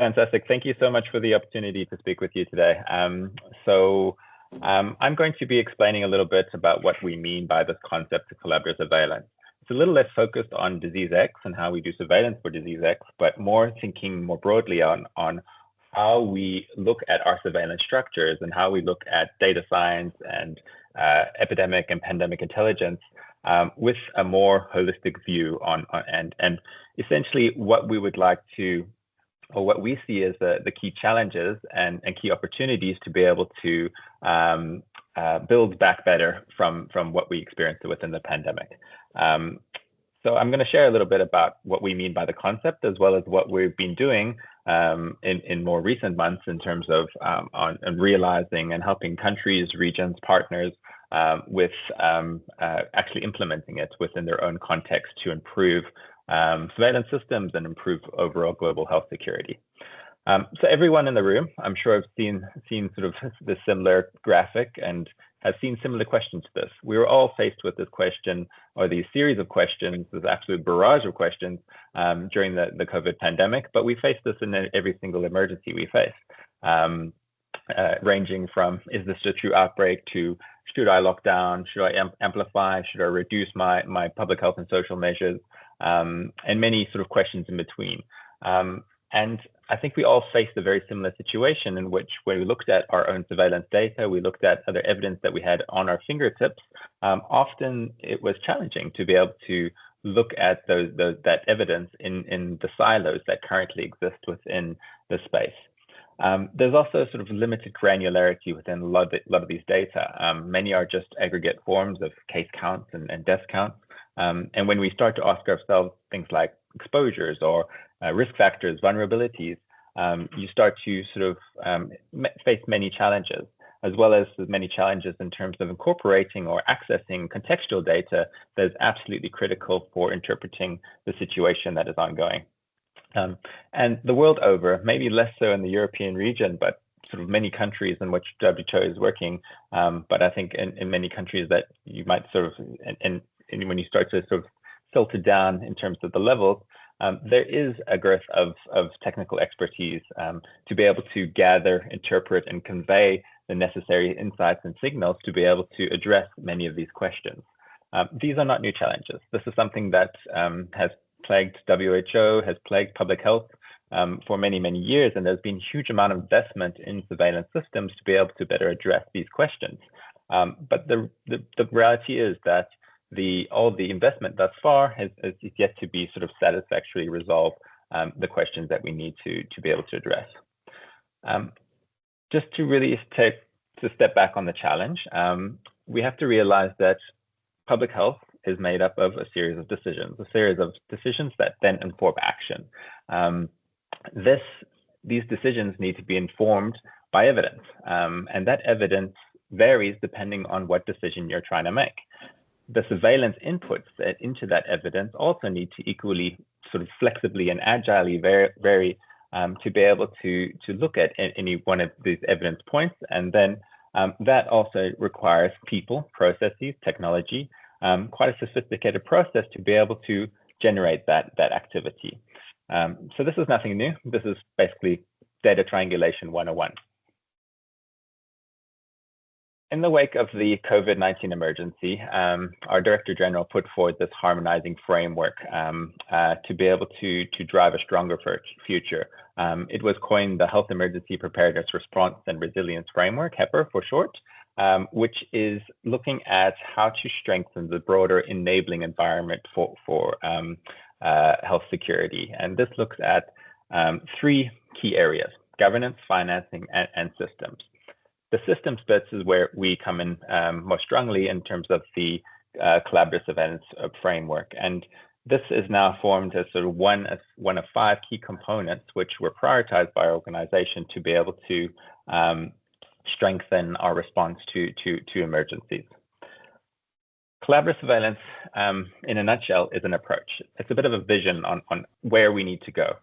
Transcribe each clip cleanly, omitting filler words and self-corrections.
Fantastic. Thank you so much for the opportunity to speak with you today. I'm going to be explaining a little bit about what we mean by this concept of collaborative surveillance. It's a little less focused on disease X and how we do surveillance for disease X, but more thinking more broadly on how we look at our surveillance structures and how we look at data science and epidemic and pandemic intelligence with a more holistic view and essentially what we would like to, or what we see as the key challenges and key opportunities to be able to build back better from what we experienced within the pandemic. So I'm going to share a little bit about what we mean by the concept, as well as what we've been doing in more recent months in terms of on realizing and helping countries, regions, partners with actually implementing it within their own context to improve surveillance systems and improve overall global health security. So everyone in the room, I'm sure have seen sort of the similar graphic and has seen similar questions to this. We were all faced with this question, or these series of questions, this absolute barrage of questions during the COVID pandemic, but we faced this in every single emergency we face, ranging from, is this a true outbreak, to should I lock down, should I amplify, should I reduce my public health and social measures, and many sort of questions in between. And I think we all faced a very similar situation in which, when we looked at our own surveillance data, we looked at other evidence that we had on our fingertips, often it was challenging to be able to look at that evidence in the silos that currently exist within the space. There's also sort of limited granularity within a lot of these data. Many are just aggregate forms of case counts and death counts. And when we start to ask ourselves things like exposures or risk factors, vulnerabilities, you start to sort of face many challenges, as well as many challenges in terms of incorporating or accessing contextual data that is absolutely critical for interpreting the situation that is ongoing. And the world over, maybe less so in the European region, but sort of many countries in which WHO is working, but I think in many countries that you might sort of, and when you start to sort of filter down in terms of the levels, there is a growth of technical expertise to be able to gather, interpret, and convey the necessary insights and signals to be able to address many of these questions. These are not new challenges. This is something that has plagued WHO, has plagued public health for many, many years, and there's been a huge amount of investment in surveillance systems to be able to better address these questions. But the reality is that all the investment thus far has yet to be sort of satisfactorily resolve the questions that we need to be able to address. Just to really step back on the challenge, we have to realize that public health is made up of a series of decisions that then inform action. These decisions need to be informed by evidence, and that evidence varies depending on what decision you're trying to make. The surveillance inputs into that evidence also need to equally sort of flexibly and agilely vary to be able to look at any one of these evidence points. And then that also requires people, processes, technology, quite a sophisticated process to be able to generate that activity. So this is nothing new. This is basically data triangulation 101. In the wake of the COVID-19 emergency, our Director General put forward this harmonizing framework to be able to drive a stronger future. It was coined the Health Emergency Preparedness Response and Resilience Framework, HEPR for short, which is looking at how to strengthen the broader enabling environment for health security. And this looks at three key areas: governance, financing, and systems. The systems bits is where we come in most strongly in terms of the collaborative surveillance framework. And this is now formed as sort of one of five key components, which were prioritized by our organization to be able to strengthen our response to emergencies. Collaborative surveillance, in a nutshell, is an approach. It's a bit of a vision on where we need to go.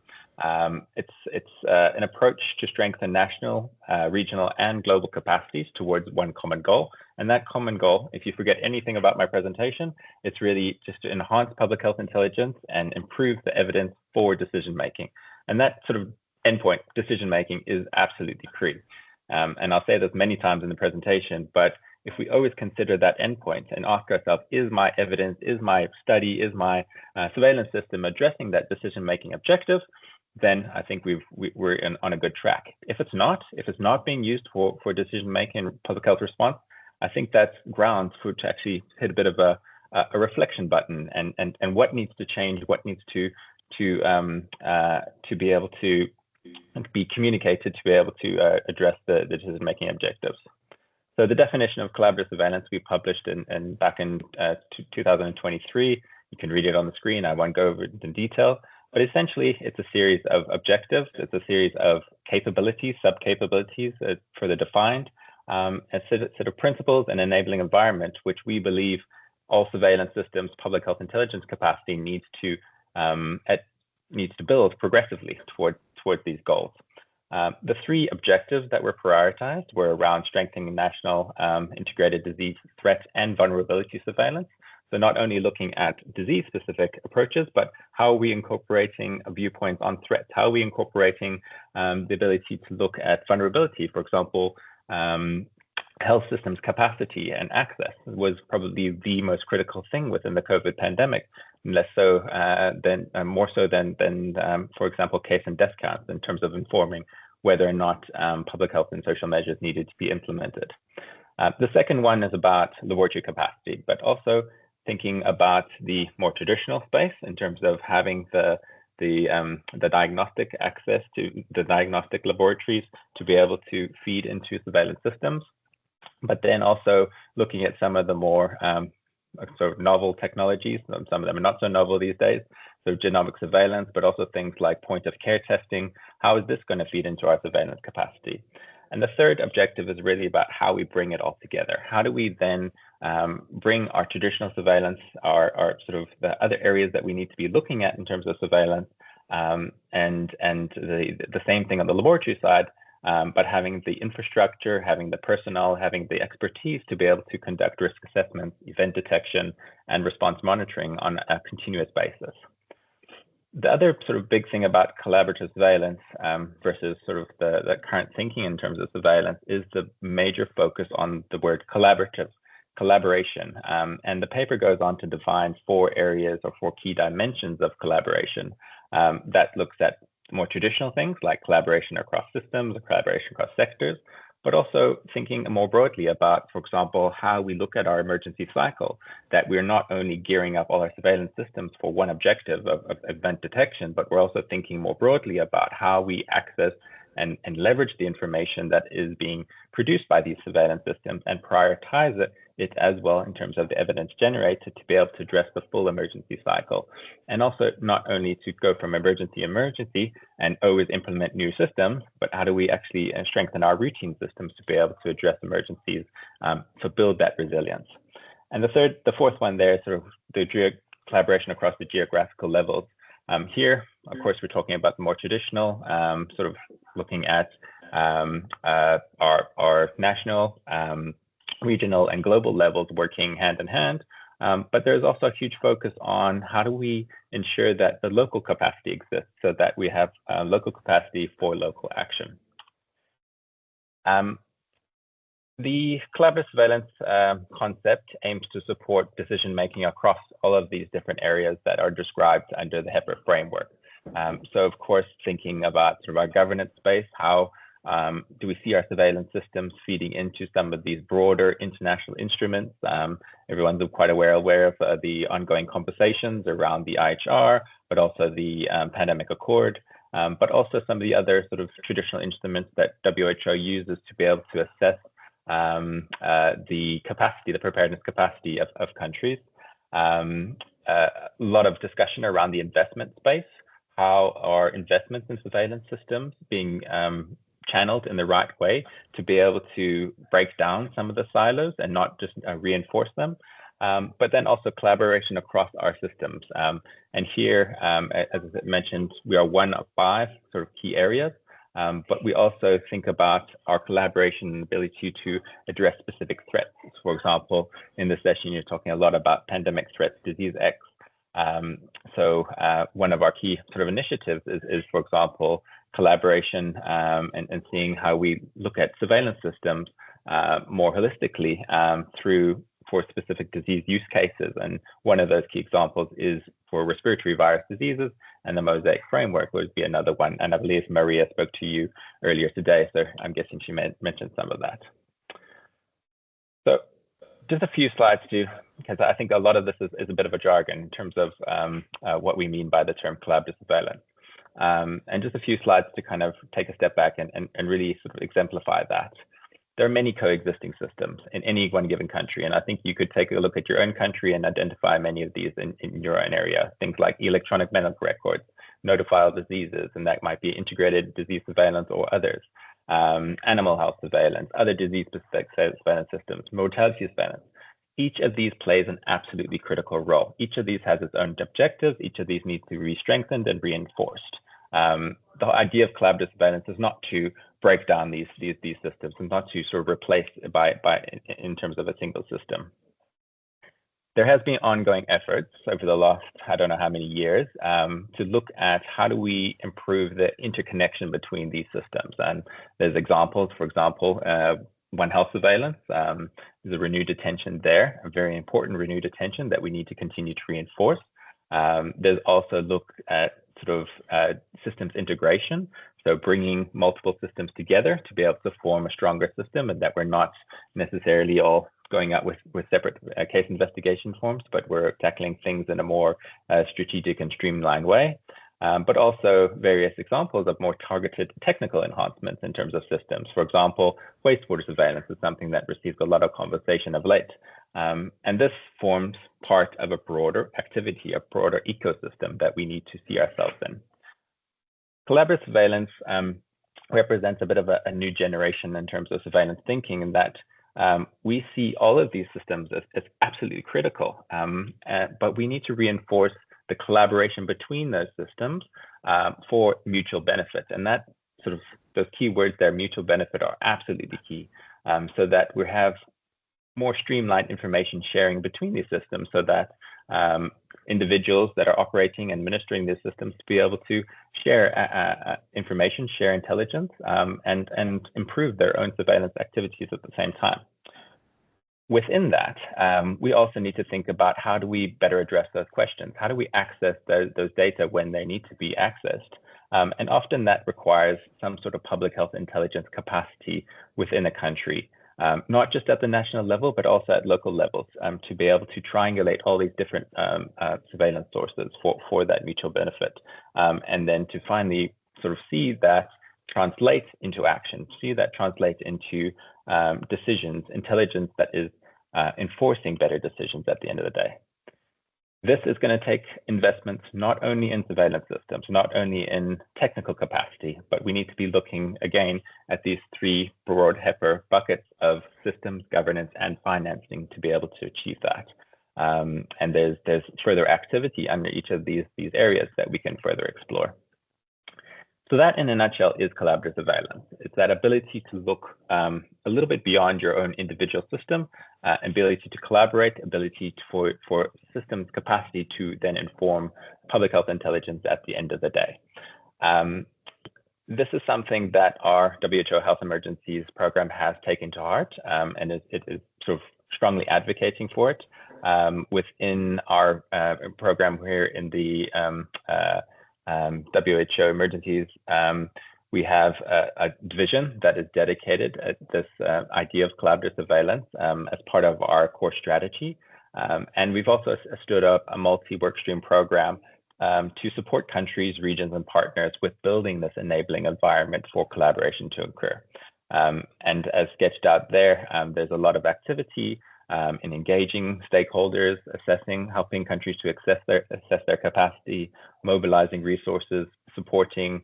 It's an approach to strengthen national, regional, and global capacities towards one common goal. And that common goal, if you forget anything about my presentation, it's really just to enhance public health intelligence and improve the evidence for decision making. And that sort of endpoint decision-making is absolutely key. And I'll say this many times in the presentation, but if we always consider that endpoint and ask ourselves, is my evidence, is my study, is my surveillance system addressing that decision-making objective, then I think we're on a good track. If it's not being used for decision-making and public health response, I think that's grounds for to actually hit a bit of a reflection button and what needs to change, what needs to be able to be communicated to be able to address the decision-making objectives. So the definition of collaborative surveillance we published back in 2023. You can read it on the screen. I won't go over it in detail, but essentially it's a series of objectives. It's a series of capabilities, sub-capabilities further defined, a set of principles and enabling environment, which we believe all surveillance systems, public health intelligence capacity needs to build progressively towards these goals. The three objectives that were prioritized were around strengthening national integrated disease threat and vulnerability surveillance. So not only looking at disease-specific approaches, but how are we incorporating viewpoints on threats? How are we incorporating the ability to look at vulnerability? For example, health systems capacity and access was probably the most critical thing within the COVID pandemic, more so than for example, case and death counts in terms of informing whether or not public health and social measures needed to be implemented. The second one is about laboratory capacity, but also thinking about the more traditional space in terms of having the diagnostic access to the diagnostic laboratories to be able to feed into surveillance systems, but then also looking at some of the more sort of novel technologies. Some of them are not so novel these days. So genomic surveillance, but also things like point of care testing. How is this going to feed into our surveillance capacity? And the third objective is really about how we bring it all together. How do we then bring our traditional surveillance, our sort of the other areas that we need to be looking at in terms of surveillance, and the same thing on the laboratory side, but having the infrastructure, having the personnel, having the expertise to be able to conduct risk assessments, event detection, and response monitoring on a continuous basis. The other sort of big thing about collaborative surveillance versus sort of the current thinking in terms of surveillance is the major focus on the word collaboration. And the paper goes on to define 4 areas or 4 key dimensions of collaboration that looks at more traditional things like collaboration across systems, collaboration across sectors, but also thinking more broadly about, for example, how we look at our emergency cycle, that we're not only gearing up all our surveillance systems for one objective of event detection, but we're also thinking more broadly about how we access and leverage the information that is being produced by these surveillance systems and prioritize it as well in terms of the evidence generated to be able to address the full emergency cycle. And also not only to go from emergency and always implement new systems, but how do we actually strengthen our routine systems to be able to address emergencies to build that resilience. And the fourth one there is sort of the collaboration across the geographical levels. Here, of course, we're talking about the more traditional, sort of looking at our national, regional, and global levels working hand in hand. But there's also a huge focus on how do we ensure that the local capacity exists so that we have local capacity for local action. The collaborative surveillance concept aims to support decision-making across all of these different areas that are described under the HEPR framework. So, of course, thinking about sort of our governance space, how do we see our surveillance systems feeding into some of these broader international instruments? Everyone's quite aware of the ongoing conversations around the IHR, but also the Pandemic Accord, but also some of the other sort of traditional instruments that WHO uses to be able to assess the capacity, the preparedness capacity of countries. A lot of discussion around the investment space. How are investments in surveillance systems being channeled in the right way to be able to break down some of the silos and not just reinforce them, but then also collaboration across our systems. And here, as I mentioned, we are one of 5 sort of key areas, but we also think about our collaboration and ability to address specific threats. For example, in this session, you're talking a lot about pandemic threats, disease X. So one of our key sort of initiatives is, for example, collaboration and seeing how we look at surveillance systems more holistically for specific disease use cases. And one of those key examples is for respiratory virus diseases, and the Mosaic framework would be another one. And I believe Maria spoke to you earlier today, so I'm guessing she mentioned some of that. So just a few slides because I think a lot of this is a bit of a jargon in terms of what we mean by the term collaborative surveillance. And just a few slides to kind of take a step back and really sort of exemplify that. There are many coexisting systems in any one given country, and I think you could take a look at your own country and identify many of these in your own area. Things like electronic medical records, notifiable diseases, and that might be integrated disease surveillance or others, animal health surveillance, other disease-specific surveillance systems, mortality surveillance. Each of these plays an absolutely critical role. Each of these has its own objectives. Each of these needs to be strengthened and reinforced. The idea of collaborative surveillance is not to break down these systems and not to sort of replace in terms of a single system. There has been ongoing efforts over the last, I don't know how many years, to look at how do we improve the interconnection between these systems. And there's examples, for example, One Health surveillance. There's a renewed attention there, a very important renewed attention that we need to continue to reinforce. There's also look at sort of systems integration, so bringing multiple systems together to be able to form a stronger system, and that we're not necessarily all going out with separate case investigation forms, but we're tackling things in a more strategic and streamlined way. But also various examples of more targeted technical enhancements in terms of systems. For example, wastewater surveillance is something that receives a lot of conversation of late. And this forms part of a broader activity, a broader ecosystem that we need to see ourselves in. Collaborative surveillance represents a bit of a new generation in terms of surveillance thinking, in that we see all of these systems as absolutely critical, but we need to reinforce the collaboration between those systems for mutual benefit. And that sort of, those key words there, mutual benefit, are absolutely key, so that we have more streamlined information sharing between these systems, so that individuals that are operating and administering these systems to be able to share information, share intelligence, and improve their own surveillance activities at the same time. Within that, we also need to think about how do we better address those questions? How do we access those data when they need to be accessed? And often that requires some sort of public health intelligence capacity within a country, not just at the national level, but also at local levels, to be able to triangulate all these different surveillance sources for that mutual benefit. And then to finally sort of see that translate into action, see that translate into decisions, intelligence that is enforcing better decisions at the end of the day. This is going to take investments not only in surveillance systems, not only in technical capacity, but we need to be looking again at these three broad HEPR buckets of systems, governance, and financing to be able to achieve that. And there's further activity under each of these areas that we can further explore. So that, in a nutshell, is collaborative surveillance. It's that ability to look a little bit beyond your own individual system, ability to collaborate, ability for systems capacity to then inform public health intelligence at the end of the day. This is something that our WHO Health Emergencies program has taken to heart, and it is sort of strongly advocating for it. Within our program here in the WHO Emergencies, we have a division that is dedicated at this idea of collaborative surveillance as part of our core strategy. And we've also stood up a multi-workstream program to support countries, regions, and partners with building this enabling environment for collaboration to occur. And as sketched out there, there's a lot of activity in engaging stakeholders, assessing, helping countries to assess their capacity, mobilizing resources, supporting,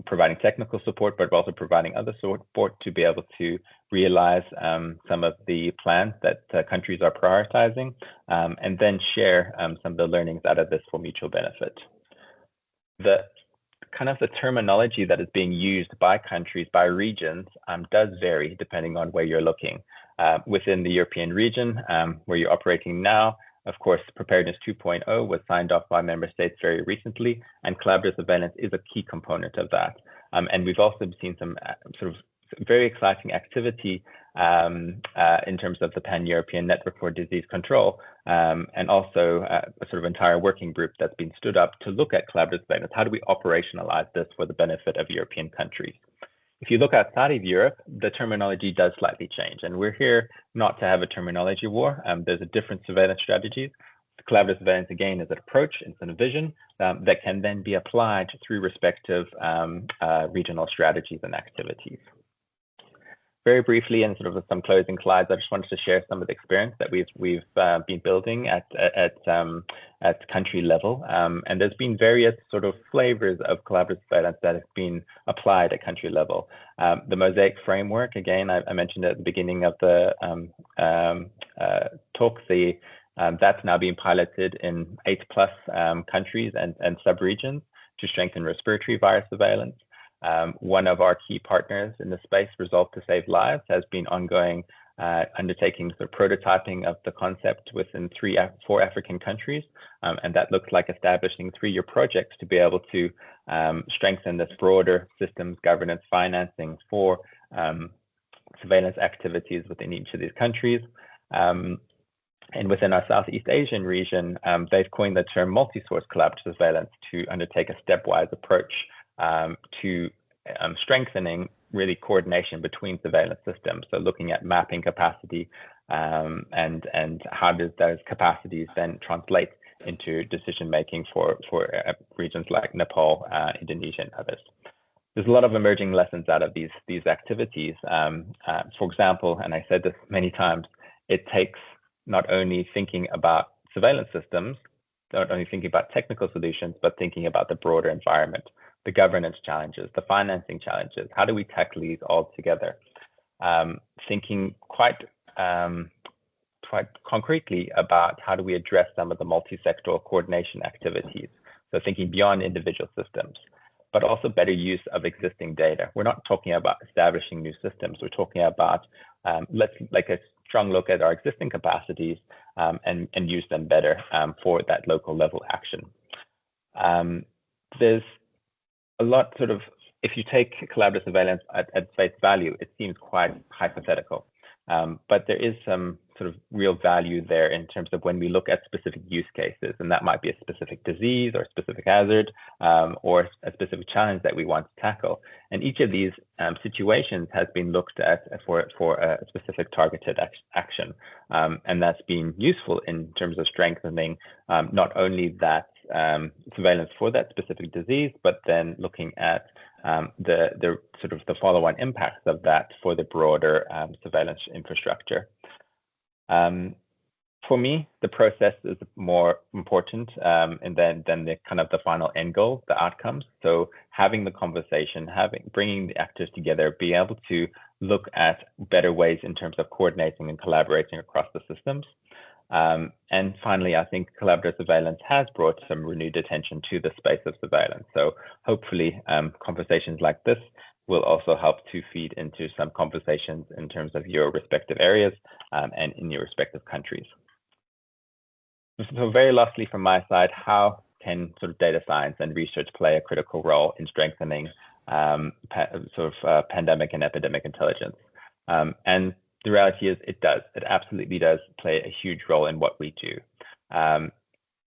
providing technical support, but also providing other support to be able to realize some of the plans that countries are prioritizing, and then share some of the learnings out of this for mutual benefit. The kind of the terminology that is being used by countries, by regions, does vary depending on where you're looking. Within the European region, where you're operating now, Of course, Preparedness 2.0 was signed off by member states very recently, and collaborative surveillance is a key component of that. And we've also seen some sort of very exciting activity in terms of the Pan-European Network for Disease Control, and also a sort of entire working group that's been stood up to look at collaborative surveillance. How do we operationalize this for the benefit of European countries? If you look outside of Europe, the terminology does slightly change, and we're here not to have a terminology war. There's a different surveillance strategies. Collaborative surveillance, again, is an approach, it's a vision that can then be applied through respective regional strategies and activities. Very briefly, and sort of some closing slides, I just wanted to share some of the experience that we've been building at country level, and there's been various sort of flavors of collaborative surveillance that have been applied at country level. The Mosaic framework, again, I mentioned at the beginning of the talk. That's now being piloted in 8+ countries and sub-regions to strengthen respiratory virus surveillance. One of our key partners in the space, Resolve to Save Lives, has been ongoing undertaking the prototyping of the concept within 4 African countries, and that looks like establishing 3-year projects to be able to strengthen this broader systems governance financing for surveillance activities within each of these countries. And within our Southeast Asian region, they've coined the term multi-source collaborative surveillance to undertake a stepwise approach to strengthening really coordination between surveillance systems. So looking at mapping capacity and how does those capacities then translate into decision making for regions like Nepal, Indonesia, and others. There's a lot of emerging lessons out of these activities. For example, and I said this many times, it takes not only thinking about surveillance systems, not only thinking about technical solutions, but thinking about the broader environment, the governance challenges, the financing challenges. How do we tackle these all together? Thinking quite concretely about how do we address some of the multi-sectoral coordination activities. So thinking beyond individual systems, but also better use of existing data. We're not talking about establishing new systems. We're talking about let's like a strong look at our existing capacities and use them better for that local level action. There's a lot sort of, if you take collaborative surveillance at face value, it seems quite hypothetical, but there is some sort of real value there in terms of when we look at specific use cases, and that might be a specific disease or a specific hazard or a specific challenge that we want to tackle. And each of these situations has been looked at for a specific targeted action, and that's been useful in terms of strengthening not only that surveillance for that specific disease, but then looking at the sort of the follow-on impacts of that for the broader surveillance infrastructure. For me, the process is more important and then the kind of the final end goal, the outcomes. So having the conversation, bringing the actors together, being able to look at better ways in terms of coordinating and collaborating across the systems. And finally, I think collaborative surveillance has brought some renewed attention to the space of surveillance. So hopefully conversations like this will also help to feed into some conversations in terms of your respective areas and in your respective countries. So very lastly from my side, how can sort of data science and research play a critical role in strengthening pandemic and epidemic intelligence? And the reality is it absolutely does play a huge role in what we do.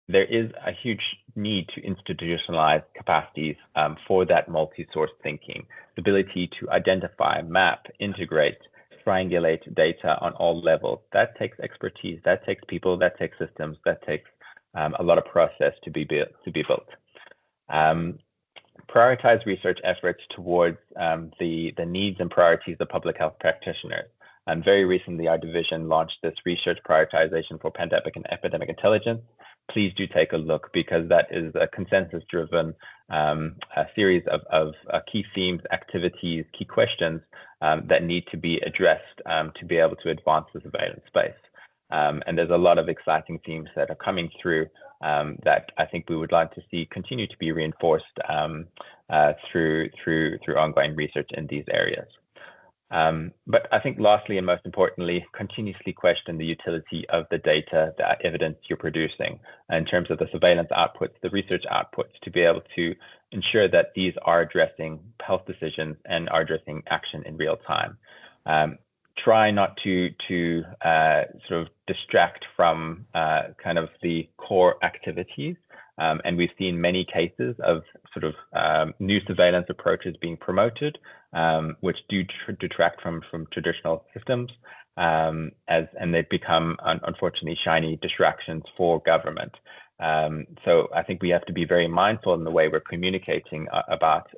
There is a huge need to institutionalize capacities for that multi-source thinking, the ability to identify, map, integrate, triangulate data on all levels. That takes expertise, that takes people, that takes systems, that takes a lot of process to be built. Prioritize research efforts towards the needs and priorities of public health practitioners. And very recently, our division launched this research prioritization for pandemic and epidemic intelligence. Please do take a look, because that is a consensus-driven a series of key themes, activities, key questions that need to be addressed to be able to advance the surveillance space. And there's a lot of exciting themes that are coming through that I think we would like to see continue to be reinforced through ongoing research in these areas. But I think lastly and most importantly, continuously question the utility of the data, the evidence you're producing in terms of the surveillance outputs, the research outputs, to be able to ensure that these are addressing health decisions and are addressing action in real time. Try not to sort of distract from kind of the core activities. And we've seen many cases of sort of new surveillance approaches being promoted, which do detract from traditional systems, and they become, unfortunately, shiny distractions for government. So I think we have to be very mindful in the way we're communicating about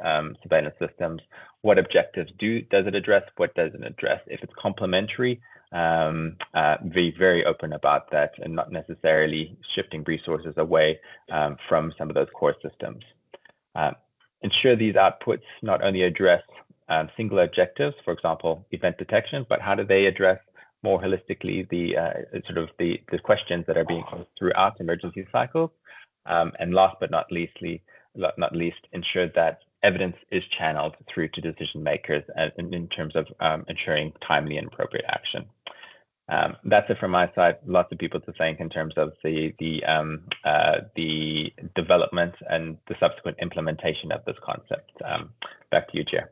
surveillance systems. What objectives does it address? What doesn't it address? If it's complementary, be very open about that and not necessarily shifting resources away from some of those core systems. Ensure these outputs not only address single objectives, for example, event detection, but how do they address more holistically the questions that are being posed throughout emergency cycles, and last but not least, ensure that evidence is channeled through to decision makers in terms of ensuring timely and appropriate action. That's it from my side. Lots of people to thank in terms of the development and the subsequent implementation of this concept. Back to you, Chair.